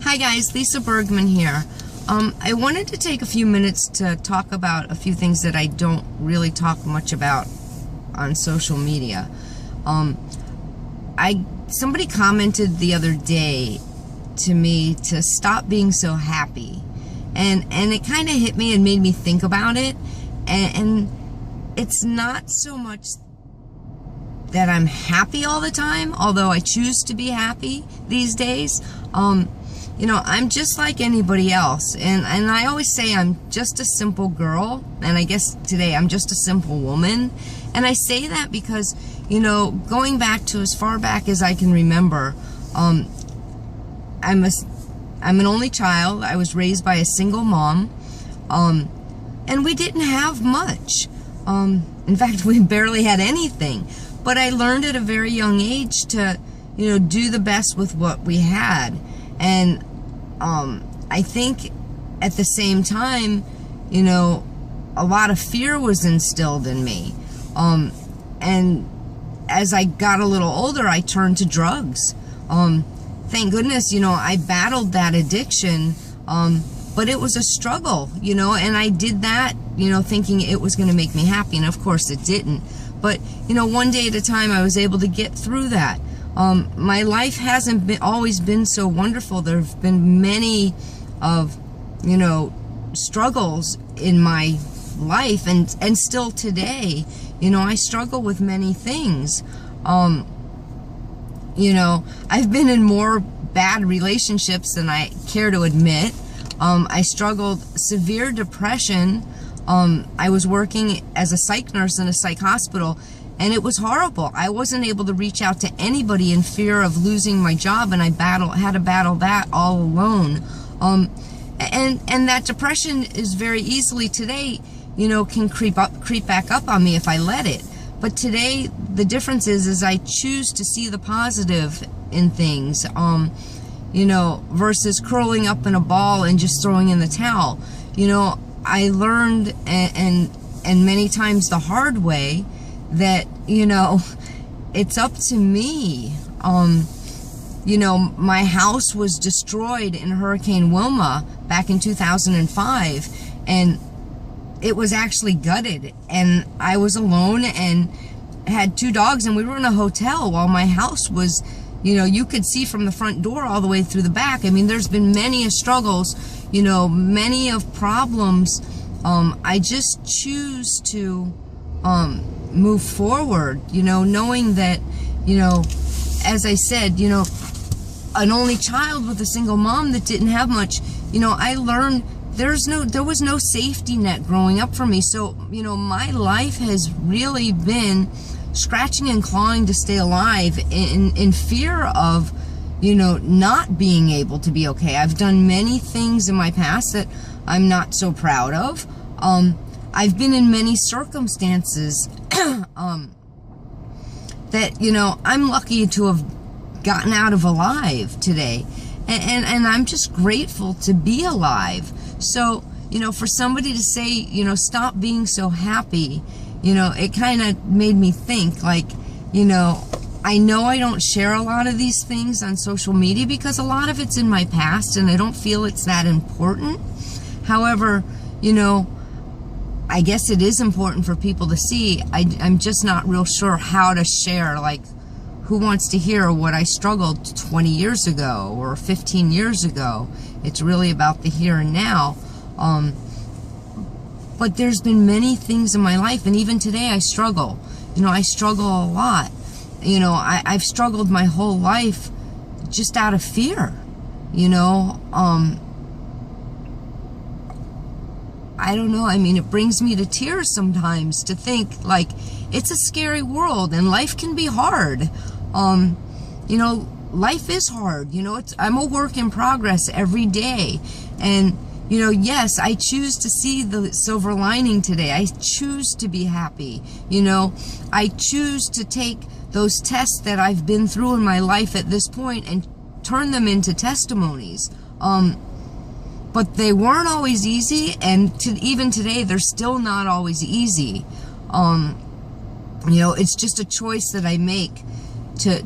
Hi guys, Lisa Bergman here. I wanted to take a few minutes to talk about a few things that I don't really talk much about on social media. Somebody commented the other day to me to stop being so happy, and it kind of hit me and made me think about it. And it's not so much that I'm happy all the time, although I choose to be happy these days. I'm just like anybody else, and I always say I'm just a simple girl, and I guess today I'm just a simple woman. And I say that because, going back to as far back as I can remember, I'm an only child. I was raised by a single mom, and we didn't have much. In fact, we barely had anything. But I learned at a very young age to, do the best with what we had. And I think at the same time, a lot of fear was instilled in me. And as I got a little older, I turned to drugs. Thank goodness, I battled that addiction, but it was a struggle, and I did that, thinking it was going to make me happy, and of course it didn't. But, one day at a time, I was able to get through that. My life hasn't always been so wonderful. There have been many of, struggles in my life, and still today, I struggle with many things. I've been in more bad relationships than I care to admit. I struggled severe depression. I was working as a psych nurse in a psych hospital, and it was horrible. I wasn't able to reach out to anybody in fear of losing my job, and I had to battle that all alone. And that depression is very easily today, can creep back up on me if I let it. But today, the difference is I choose to see the positive in things, versus curling up in a ball and just throwing in the towel. I learned, and many times the hard way, that, it's up to me. My house was destroyed in Hurricane Wilma back in 2005, and it was actually gutted, and I was alone and had 2 dogs, and we were in a hotel while my house was, you could see from the front door all the way through the back. I mean, there's been many struggles, many of problems. I just choose to move forward, knowing that, as I said, an only child with a single mom that didn't have much, I learned there was no safety net growing up for me. So, my life has really been scratching and clawing to stay alive in fear of, not being able to be okay. I've done many things in my past that I'm not so proud of. I've been in many circumstances that, I'm lucky to have gotten out of alive today. And I'm just grateful to be alive. So, for somebody to say, stop being so happy, it kind of made me think, like, I know I don't share a lot of these things on social media because a lot of it's in my past and I don't feel it's that important. However, I guess it is important for people to see. I'm just not real sure how to share, like, who wants to hear what I struggled 20 years ago or 15 years ago? It's really about the here and now. But there's been many things in my life, and even today I struggle. I struggle a lot. I've struggled my whole life just out of fear. I don't know. I mean, it brings me to tears sometimes to think, like, it's a scary world and life can be hard. Life is hard. I'm a work in progress every day. And, yes, I choose to see the silver lining today. I choose to be happy. I choose to take those tests that I've been through in my life at this point and turn them into testimonies. But they weren't always easy, and even today, they're still not always easy. It's just a choice that I make to